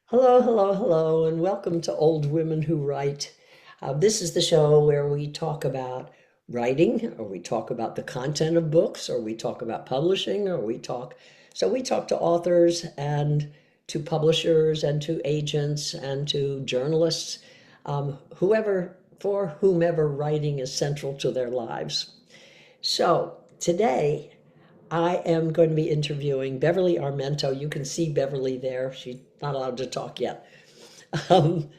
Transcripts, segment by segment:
Hello, hello, hello, and welcome to Old Women Who Write. This is the show where we talk about writing, or we talk about the content of books, or we talk about publishing, we talk to authors and to publishers and to agents and to journalists, for whomever writing is central to their lives. So today I am going to be interviewing Beverly Armento. You can see Beverly there. She's not allowed to talk yet. Um,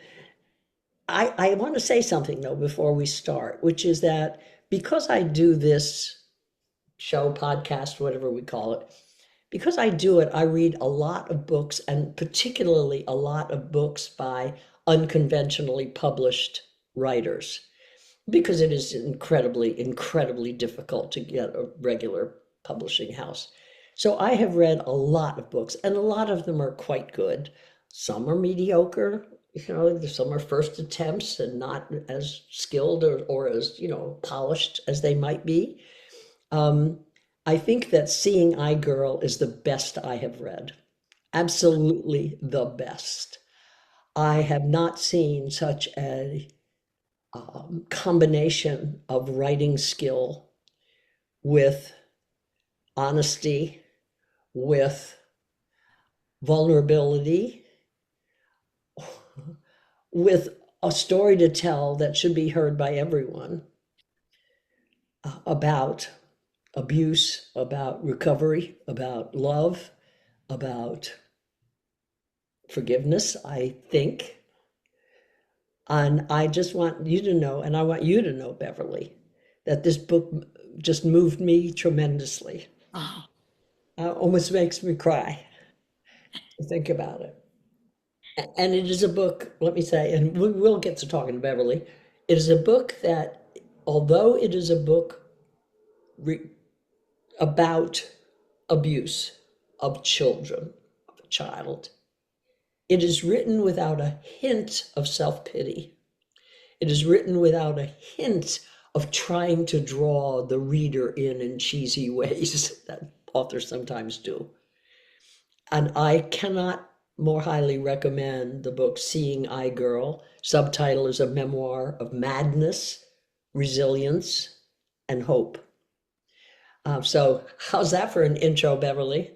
I want to say something though before we start, which is that because I do this show, podcast, whatever we call it, because I do it, I read a lot of books and particularly a lot of books by unconventionally published writers because it is incredibly, incredibly difficult to get a regular publishing house. So I have read a lot of books, and a lot of them are quite good. Some are mediocre, some are first attempts and not as skilled or as, polished as they might be. Um, I think that Seeing Eye Girl is the best I have read. Absolutely the best. I have not seen such a combination of writing skill with honesty, with vulnerability, with a story to tell that should be heard by everyone about abuse, about recovery, about love, about forgiveness, I think. And I just want you to know, and I want you to know, Beverly, that this book just moved me tremendously. Oh, Almost makes me cry to think about it. And it is a book, let me say, and we will get to talking to Beverly. It is a book that, although it is a book re- about abuse of children, of a child, it is written without a hint of self pity. It is written without a hint of trying to draw the reader in cheesy ways that authors sometimes do. And I cannot more highly recommend the book Seeing Eye Girl. Subtitle is A Memoir of Madness, Resilience, and Hope. So, how's that for an intro, Beverly?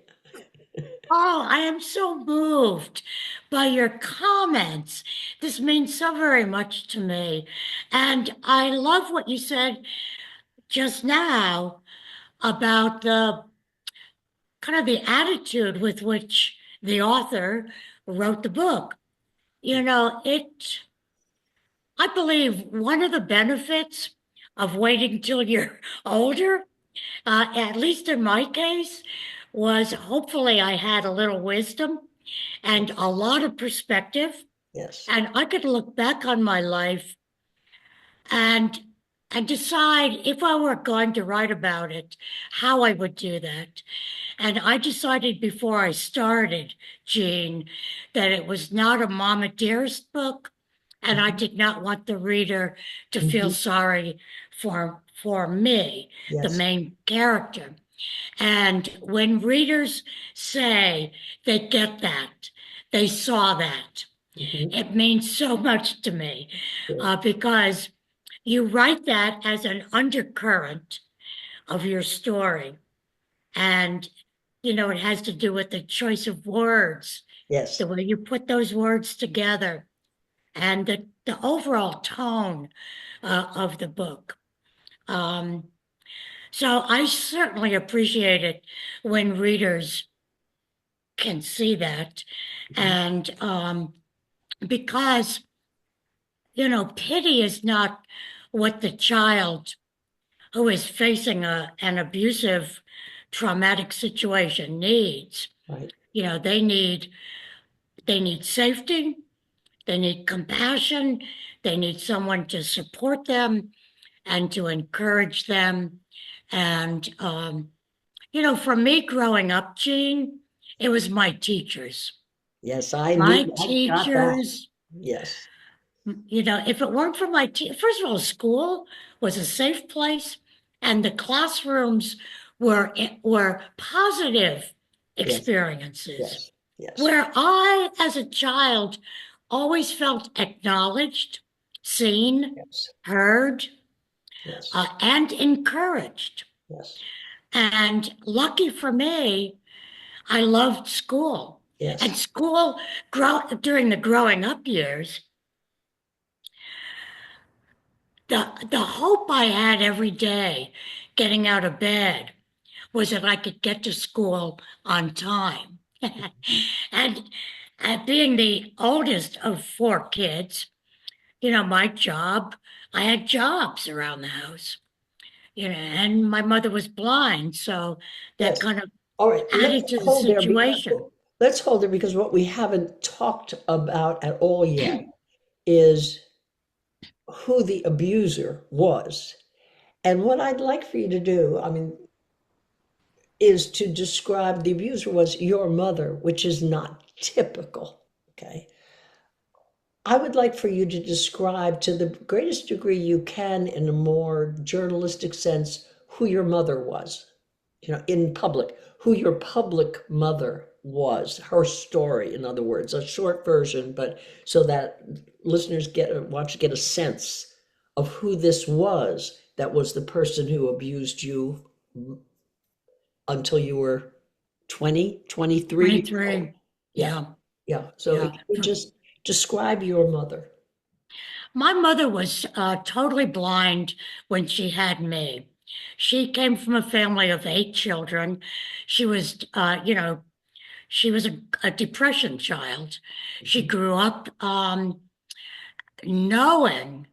I am so moved by your comments. This means so very much to me. And I love what you said just now about the kind of the attitude with which the author wrote the book. I believe one of the benefits of waiting till you're older, at least in my case, was hopefully I had a little wisdom and a lot of perspective. Yes. And I could look back on my life and and decide if I were going to write about it, how I would do that. And I decided before I started, Jean, that it was not a Mama Dearest book, and I Mhm. did not want the reader to feel Mhm. sorry for me, the Yes. main character. And when readers say they get that, they saw that, Mhm. it means so much to me Good. because you write that as an undercurrent of your story. And, it has to do with the choice of words, Yes. the way you put those words together, and the overall tone of the book. Um, so I certainly appreciate it when readers can see that. Mhm. And because, pity is not what the child who is facing an abusive, traumatic situation needs. Right. They need safety, they need compassion, they need someone to support them and to encourage them. And for me growing up, Jean, it was my teachers. Yes, My I got that. teachers, Yes. if it weren't for first of all, school was a safe place, and the classrooms were positive Yes. experiences. Yes. Yes. where I, as a child, always felt acknowledged, seen, Yes. heard, Yes. and encouraged. Yes. And lucky for me, I loved school. And Yes. during the growing up years, the hope I had every day getting out of bed was that I could get to school on time. And being the oldest of four kids, my job, I had jobs around the house, and my mother was blind. So that Yes. kind of All right. added to the situation. Let's hold there because what we haven't talked about at all yet is who the abuser was. And what I'd like for you to do, I mean, is to describe the abuser was your mother, which is not typical. Okay. I would like for you to describe to the greatest degree you can in a more journalistic sense who your mother was, in public, who your public mother was, her story, in other words, a short version, but so that listeners want to get a sense of who this was that was the person who abused you until you were 20, 23 years old. 23. Yeah, Yeah. yeah. So if Yeah. you would just describe your mother. My mother was totally blind when she had me. She came from a family of 8 children. She was, she was a depression child. She Mhm. grew up knowing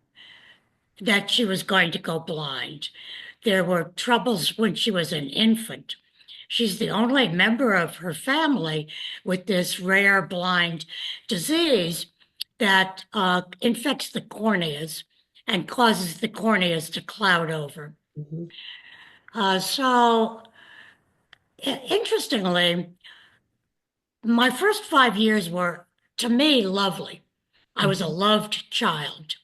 that she was going to go blind. There were troubles when she was an infant. She's the only member of her family with this rare blind disease that infects the corneas and causes the corneas to cloud over. Mhm. So, interestingly, my first 5 years were, to me, lovely. I was a Mhm. loved child.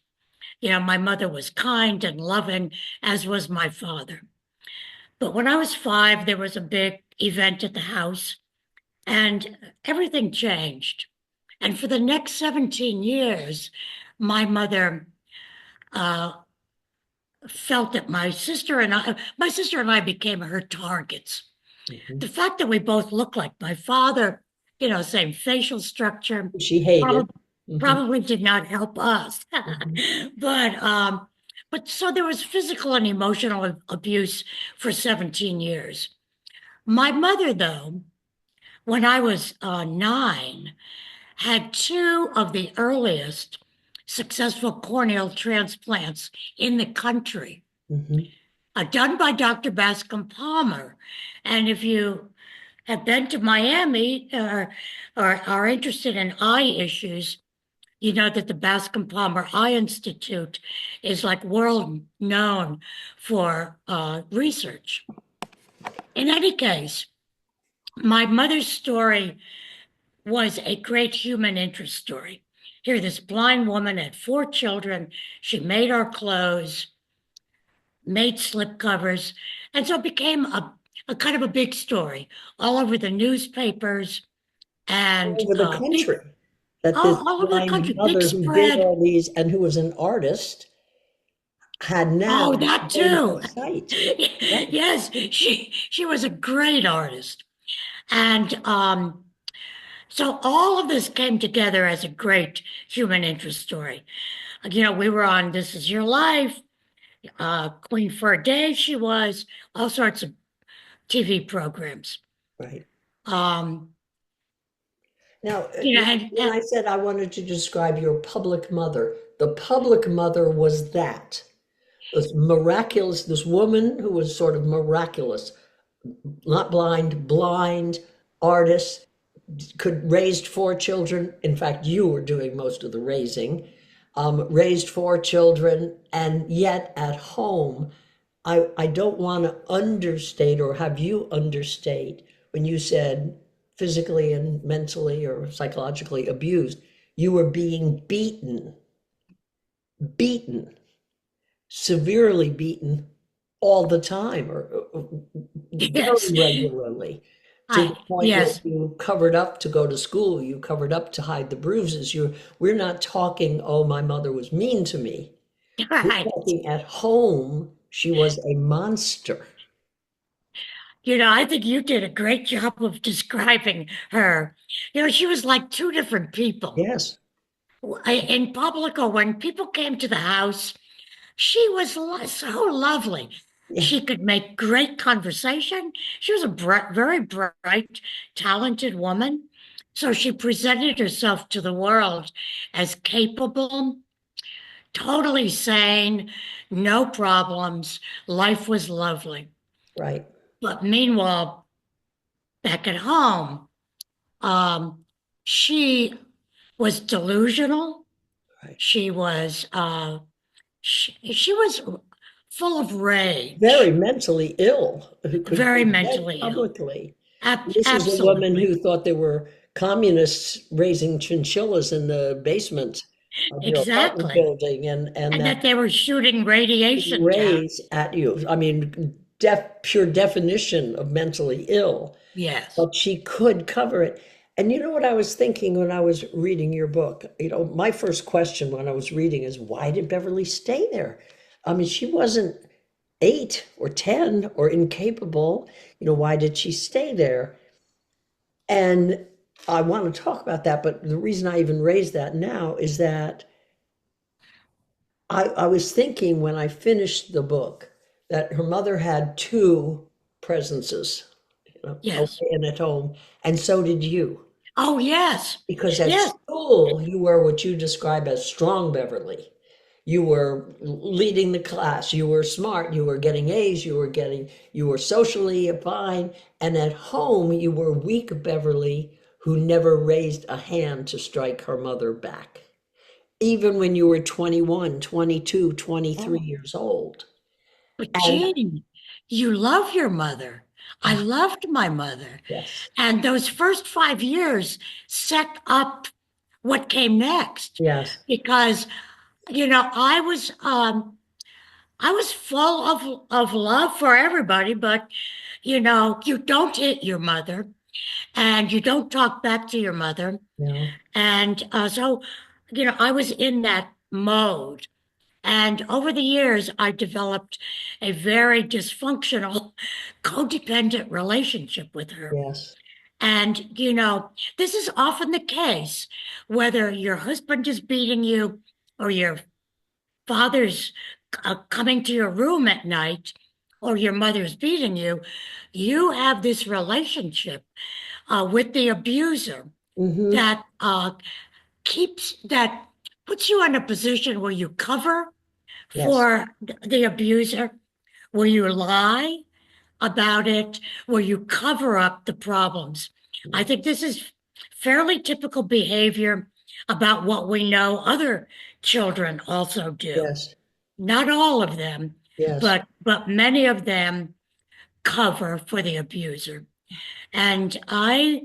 My mother was kind and loving, as was my father. But when I was 5, there was a big event at the house, and everything changed. And for the next 17 years, my mother uh, felt that my sister and I became her targets. Mhm. The fact that we both look like my father, same facial structure, She hated. probably Mhm. probably did not help us. Mhm. but but so there was physical and emotional abuse for 17 years. My mother, though, when I was 9, had two of the earliest successful corneal transplants in the country, Mhm. done by Dr. Bascom Palmer. And if you have been to Miami or are interested in eye issues, you know that the Bascom Palmer Eye Institute is like world known for research. In any case, my mother's story was a great human interest story. Here, this blind woman had 4 children. She made our clothes, made slipcovers, and so it became a kind of a big story all over the newspapers All and over the country that this all over the blind country. Big mother who did spread. all these and who was an artist had now Oh, that gained her too. sight. Right. Yes, she was a great artist. And so all of this came together as a great human interest story. We were on This Is Your Life, Queen for a Day, she was, all sorts of TV programs. Right. Um, Now, you know, and, when I said I wanted to describe your public mother, the public mother was that. This miraculous, this woman who was sort of miraculous, not blind, blind artist, could raised 4 children. In fact, you were doing most of the raising. Raised 4 children, and yet at home, I don't want to understate or have you understate when you said physically and mentally or psychologically abused. You were being beaten, severely beaten all the time or very yes, regularly. to the point where Yes, you covered up to go to school, you covered up to hide the bruises. We're not talking, oh, my mother was mean to me. We're right. talking at home, she was a monster. I think you did a great job of describing her. She was like two different people. Yes. In public or when people came to the house, she was so lovely. Yeah. She could make great conversation. She was a very bright, talented woman. So she presented herself to the world as capable, totally sane, no problems. Life was lovely. Right. But meanwhile, back at home, um, she was delusional. Right. She was she was full of Very rage, mentally ill, who could very present mentally ill. publicly. This is a woman Absolutely. who thought there were communists raising chinchillas in the basement of your apartment Exactly. building, and And that that they were shooting radiation down. rays at you. I mean, pure definition of mentally ill, Yes. but she could cover it. And you know what I was thinking when I was reading your book? My first question when I was reading is, why did Beverly stay there? I mean, she wasn't 8 or 10 or incapable. Why did she stay there? And I want to talk about that, but the reason I even raised that now is that I was thinking when I finished the book that her mother had two presences, Yes. away and at home, and so did you. Oh, yes. Because at Yes. school, you were what you describe as strong Beverly. You were leading the class. You were smart. You were getting A's. You were socially fine. And at home, you were weak Beverly, who never raised a hand to strike her mother back, even when you were 21, 22, 23 Oh, years old. but And Jean, you love your mother. I ah, loved my mother. yes, And those first 5 years set up what came next. yes, Because, I was full of love for everybody, but you don't hit your mother and you don't talk back to your mother. no, And so, I was in that mode. And over the years, I developed a very dysfunctional, codependent relationship with her. yes, And, this is often the case, whether your husband is beating you or your father's coming to your room at night or your mother's beating you, you have this relationship with the abuser mm-hmm, that puts you in a position where you cover yes, for the abuser, where you lie about it, where you cover up the problems. I think this is fairly typical behavior about what we know other children also do. yes, Not all of them, yes, but many of them cover for the abuser. And I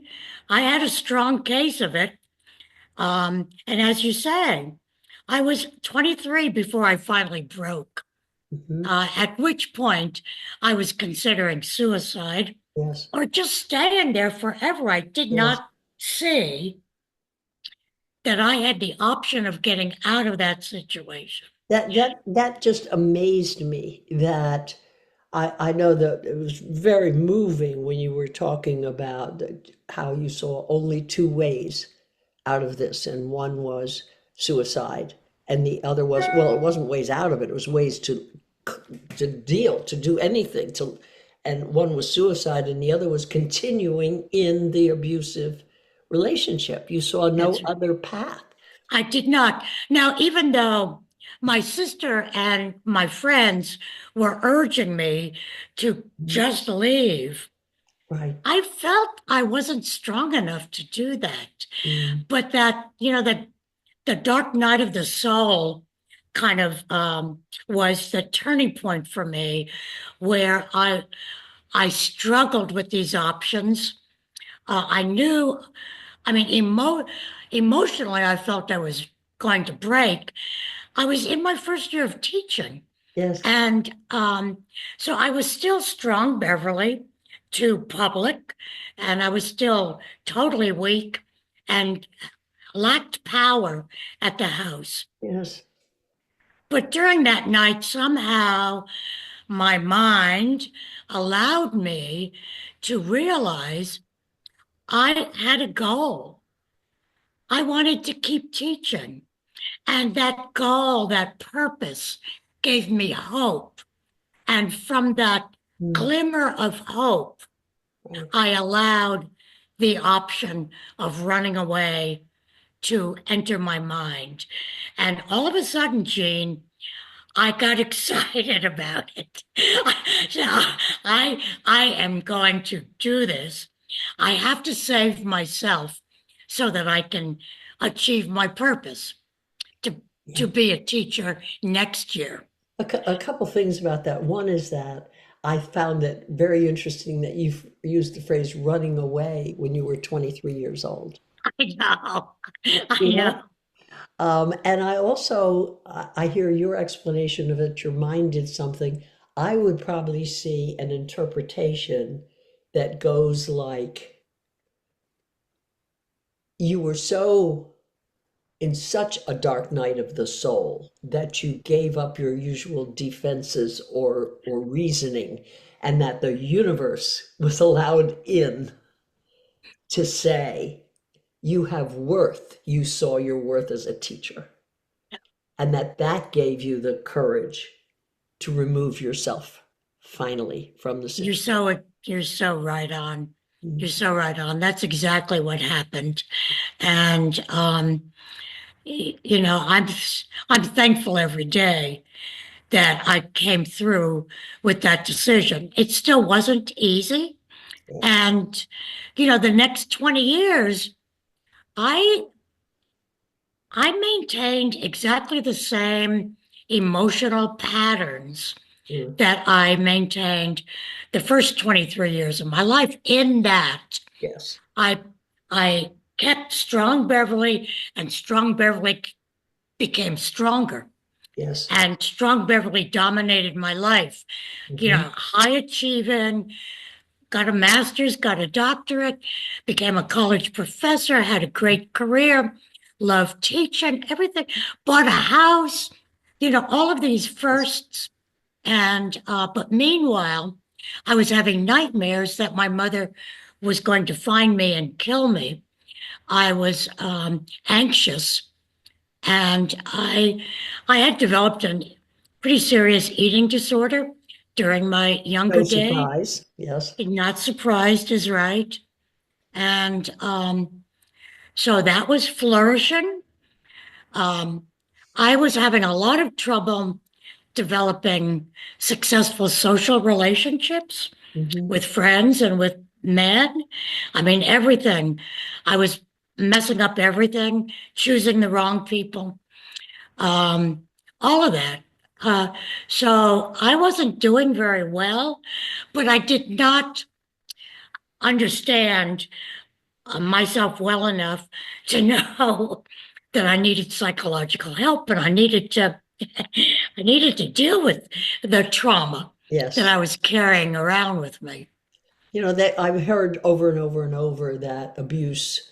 had a strong case of it. And as you say, I was 23 before I finally broke. mm-hmm, At which point I was considering suicide yes, or just staying there forever. I did yes. not see that I had the option of getting out of that situation. That just amazed me that I know that it was very moving when you were talking about how you saw only two ways out of this, and one was suicide, and the other was, well, it wasn't ways out of it, it was ways to do anything to, and one was suicide, and the other was continuing in the abusive relationship. You saw no That's other path. I did not. Now, even though my sister and my friends were urging me to just leave, Right. I felt I wasn't strong enough to do that. Mm. But that, the dark night of the soul kind of was the turning point for me where I struggled with these options. I knew, I mean, emotionally, I felt I was going to break. I was in my first year of teaching. Yes. And so I was still strong, Beverly, to public, and I was still totally weak and lacked power at the house. Yes. But during that night, somehow my mind allowed me to realize I had a goal. I wanted to keep teaching. And that goal, that purpose gave me hope. And from that Mm, glimmer of hope, right. I allowed the option of running away to enter my mind. And all of a sudden, Jean, I got excited about it. So I am going to do this. I have to save myself so that I can achieve my purpose to Yeah. to be a teacher next year. A couple things about that. One is that I found it very interesting that you've used the phrase running away when you were 23 years old. I know. I You know? know. And I also, I hear your explanation of it. Your mind did something. I would probably see an interpretation that goes like, you were so in such a dark night of the soul that you gave up your usual defenses or reasoning, and that the universe was allowed in to say, you have worth. You saw your worth as a teacher, and that gave you the courage to remove yourself finally from the You're situation. so you're so right on. You're Mhm. so right on. That's exactly what happened. And you know, I'm thankful every day that I came through with that decision. It still wasn't easy. Yes. And, you know, the next 20 years, I I maintained exactly the same emotional patterns Mm. that I maintained the first 23 years of my life. In that, Yes. I I kept strong Beverly, and strong Beverly became stronger. Yes. And strong Beverly dominated my life. You Mhm. know, high achieving, got a master's, got a doctorate, became a college professor, had a great career, loved teaching, everything, bought a house, you know, all of these Yes. firsts. And, but meanwhile, I was having nightmares that my mother was going to find me and kill me. I was anxious, and I had developed a pretty serious eating disorder during my younger No days. surprise. Yes. Not surprised is right. And so that was flourishing. Um, I was having a lot of trouble developing successful social relationships Mhm. with friends and with men. I mean, everything. I was messing up everything, choosing the wrong people, um, all of that. Uh, so I wasn't doing very well, but I did not understand myself well enough to know that I needed psychological help and I needed to I needed to deal with the trauma that Yes. I was carrying around with me. You know, that I've heard over and over and over that abuse,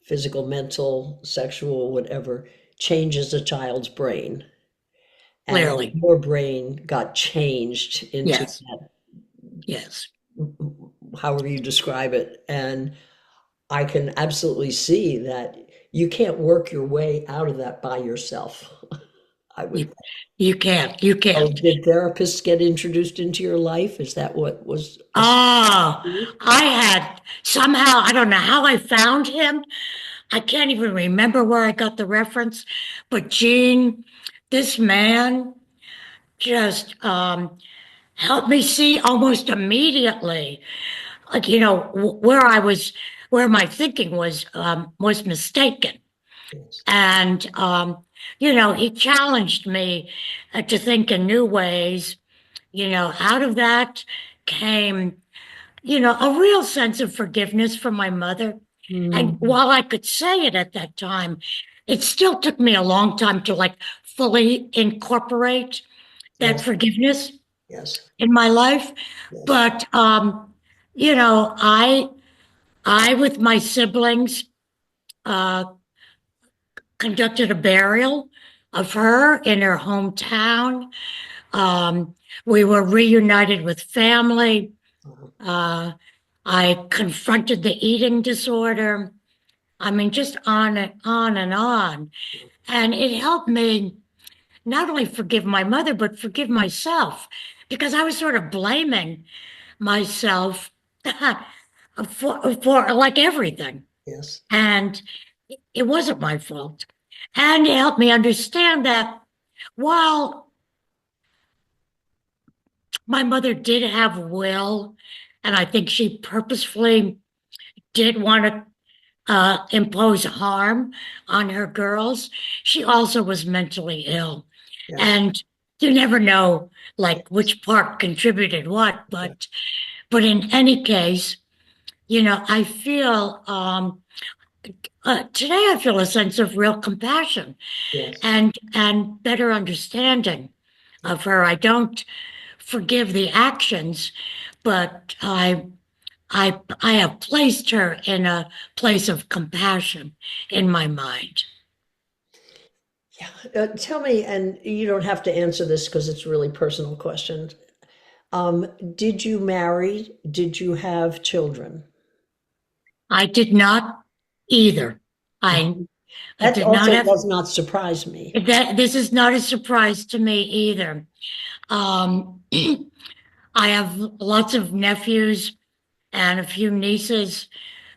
physical, mental, sexual, whatever, changes a child's brain. And Clearly. your brain got changed into Yes. that, Yes. however you describe it. And I can absolutely see that you can't work your way out of that by yourself, I would. You you can't. You Oh, can't. did therapists get introduced into your life? Is that what was Oh, I had somehow, I don't know how I found him. I can't even remember where I got the reference, but Gene, this man just helped me see almost immediately, like, you know, where I was, where my thinking was mistaken. yes. And, you know, he challenged me to think in new ways. You know, out of that came, you know, a real sense of forgiveness from my mother. And Mhm. while I could say it at that time, it still took me a long time to like fully incorporate that Yes, forgiveness yes, in my life. yes. But You know, I with my siblings uh, conducted a burial of her in her hometown. Um, we were reunited with family. Uh, Uh, I confronted the eating disorder. I mean, just on and on and on. And it helped me not only forgive my mother, but forgive myself because I was sort of blaming myself for like everything. yes, And it wasn't my fault. And it helped me understand that while my mother did have will, and I think she purposefully did want to impose harm on her girls, she also was mentally ill. yes, And you never know like yes, which part contributed what, yeah, but in any case, I feel today I feel a sense of real compassion yes, and better understanding yeah. of her. I don't forgive the actions, but I have placed her in a place of compassion in my mind. Yeah. Tell me, and you don't have to answer this because it's a really personal question. Did you marry? Did you have children? I did not either. I Mhm. I That did not also have does not surprise me. that. This is not a surprise to me either. Um, I have lots of nephews and a few nieces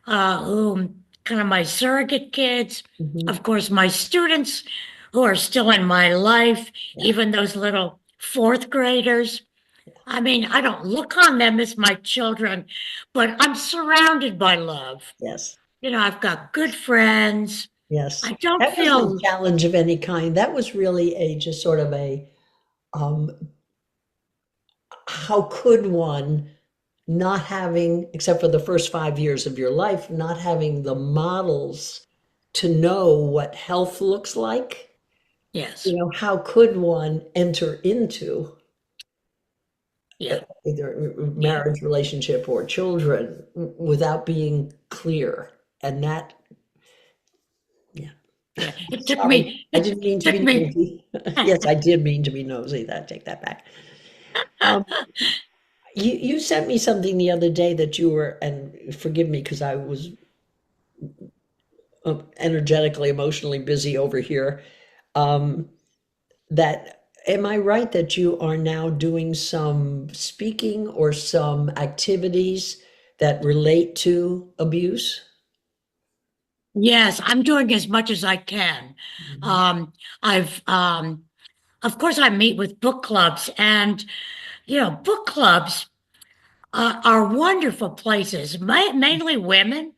who kind of my surrogate kids. Hmm. Of course, my students who are still in my life, Yeah. even those little fourth graders. I mean, I don't look on them as my children, but I'm surrounded by love. Yes. I've got good friends. Yes. I don't That wasn't a feel, challenge of any kind. That was really a just sort of a um, how could one not having, except for the first 5 years of your life, not having the models to know what health looks like? yes, How could one enter into yeah, either yeah, marriage relationship or children without being clear? And that, yeah. yeah. Sorry, I didn't mean It to took be me, nosy. Yes, I did mean to be nosy. That take that back. Um, you sent me something the other day that you were, and forgive me because I was energetically, emotionally busy over here. Um, that am I right that you are now doing some speaking or some activities that relate to abuse? yes, I'm doing as much as I can. Mhm. Um, I've, of course, I meet with book clubs, and book clubs are wonderful places, mainly women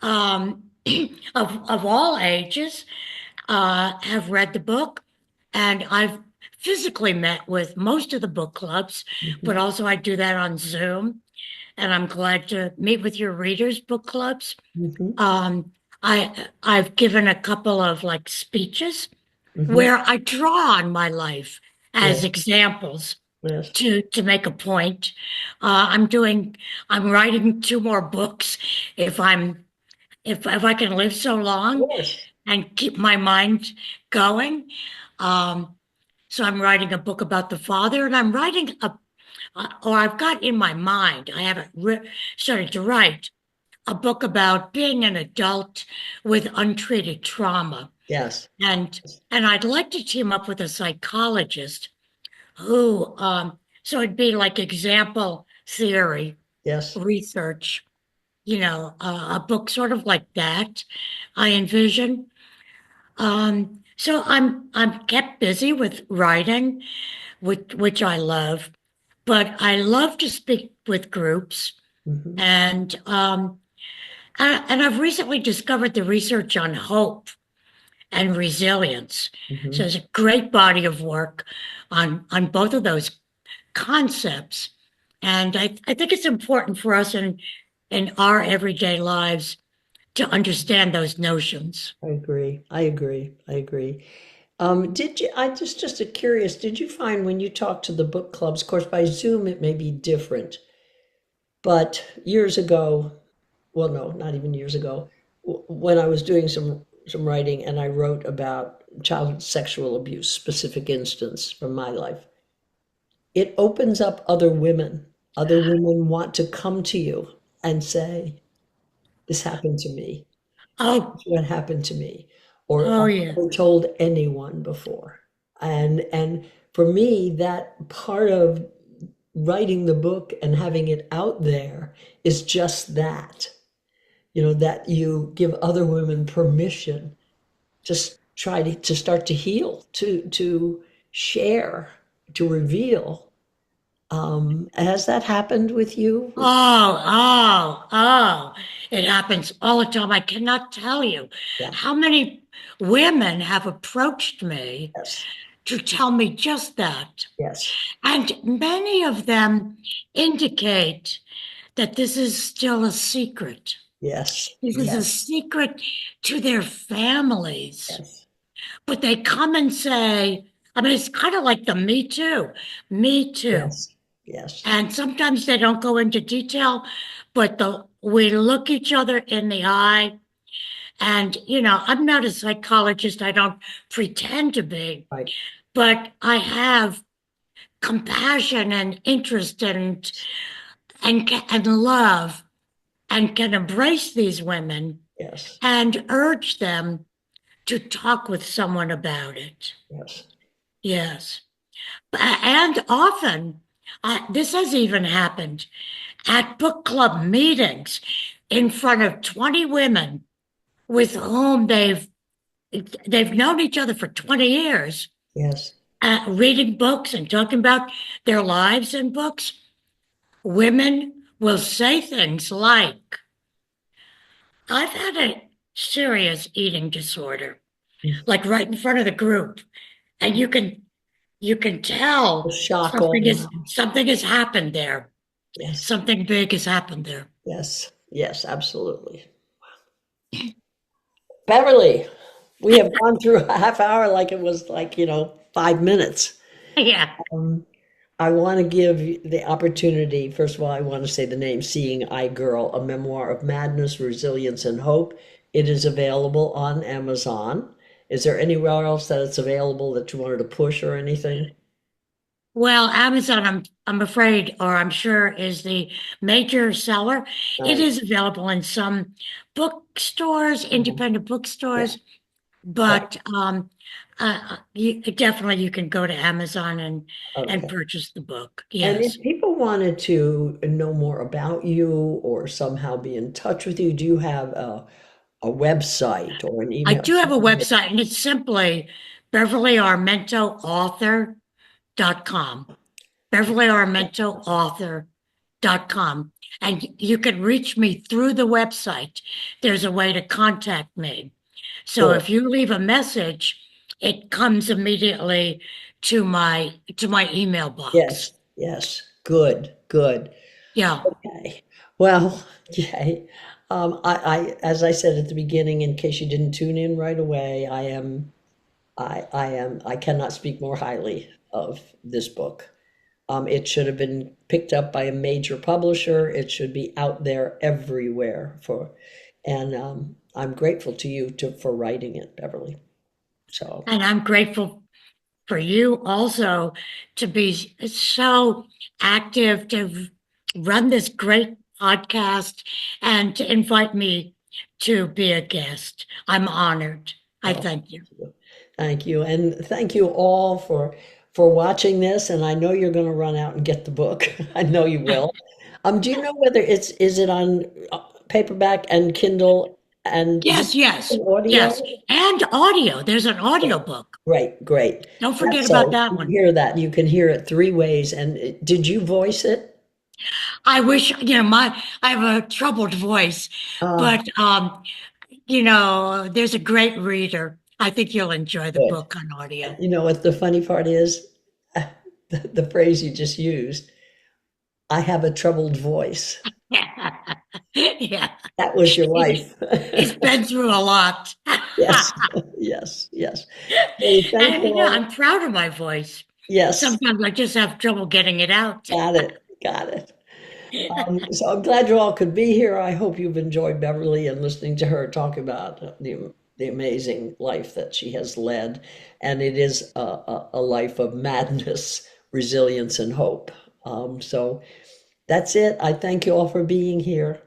um, of all ages have read the book, and I've physically met with most of the book clubs, but Mhm. also I do that on Zoom, and I'm glad to meet with your readers' book clubs. Mhm. Um, I've given a couple of like speeches Mhm. where I draw on my life as Yes. examples Yes. to make a point. I'm writing two more books if if I can live so long Yes. and keep my mind going. Um, so I'm writing a book about the father, and I'm writing or I've got in my mind, I haven't started to write a book about being an adult with untreated trauma. Yes. And and I'd like to team up with a psychologist who, so it'd be like example theory, Yes. research, a book sort of like that, I envision. So I'm kept busy with writing, which I love, but I love to speak with groups, Mhm. and I've recently discovered the research on hope and resilience. So Mhm. there's a great body of work on both of those concepts, and I think it's important for us in our everyday lives to understand those notions. I agree. I agree. I agree. Did you, I just a curious, did you find when you talk to the book clubs, of course, by Zoom, it may be different. But years ago, well, no, not even years ago, when I was doing some writing and I wrote about child sexual abuse, specific instance from my life, it opens up other women. Other women want to come to you and say, "This happened to me. Oh, What happened to me," or oh "I've yeah. never told anyone before." And for me, that part of writing the book and having it out there is just that, that you give other women permission to try to start to heal, to share, to reveal. Has that happened with you? Oh. It happens all the time. I cannot tell you Yeah. how many women have approached me Yes. to tell me just that. Yes. And many of them indicate that this is still a secret. Yes. This is a Yes. secret to their families. Yes. But they come and say, I mean, it's kind of like the me too, me too. Yes. Yes. And sometimes they don't go into detail, but we look each other in the eye. And, I'm not a psychologist. I don't pretend to be, Right. but I have compassion and interest and love and can embrace these women Yes. and urge them to talk with someone about it. Yes. Yes. And often, this has even happened at book club meetings in front of 20 women with whom they've known each other for 20 years, Yes. reading books and talking about their lives in books. Women will say things like, I've had a serious eating disorder, like right in front of the group. And you can The tell shock all something is around. something has happened there. Yes. Something big has happened there. Yes. Yes. Absolutely. Beverly, we have gone through a half hour like it was like, 5 minutes. Yeah. Um, I want to give the opportunity. First of all, I want to say the name Seeing Eye Girl, a memoir of madness, resilience, and hope. It is available on Amazon. Is there anywhere else that it's available that you wanted to push or anything? Well, Amazon, I'm afraid, or I'm sure, is the major seller. It Right. is available in some bookstores, Mhm. independent Yeah. bookstores, Right. but definitely you can go to Amazon and Okay. purchase the book. And Yes. if people wanted to know more about you or somehow be in touch with you, do you have a website or an I email? do have a website, and it's simply BeverlyArmentoAuthor.com. BeverlyArmentoAuthor.com. And you can reach me through the website. There's a way to contact me. So Good. if you leave a message, it comes immediately to my email box. Yes. Yes. Good. Good. Yeah. Okay. Well, yay. As I said at the beginning, in case you didn't tune in right away, I cannot speak more highly of this book. It should have been picked up by a major publisher. It should be out there everywhere and I'm grateful to you for writing it, Beverly. So, And I'm grateful for you also to be so active, to run this great podcast and to invite me to be a guest. I'm honored. I oh, thank you. thank you, and thank you all for watching this. And I know you're going to run out and get the book. I know you will. Do you know whether is it on paperback and Kindle and is it Yes, yes, audio? yes. And audio. There's an Yeah. audio book. Great, great. Don't That's forget about so that you one. hear that. You can hear it three ways. And did you voice it? I wish, I have a troubled voice, Uh, but there's a great reader. I think you'll enjoy the Good. book on audio. You know what the funny part is? The phrase you just used, I have a troubled voice. Yeah. That was your life. He's been through a lot. Yes, yes, yes. Hey, thank And you all. I'm proud of my voice. Yes, Sometimes I just have trouble getting it out. got it, got it. So I'm glad you all could be here. I hope you've enjoyed Beverly and listening to her talk about the amazing life that she has led. And it is a life of madness, resilience, and hope. So that's it. I thank you all for being here.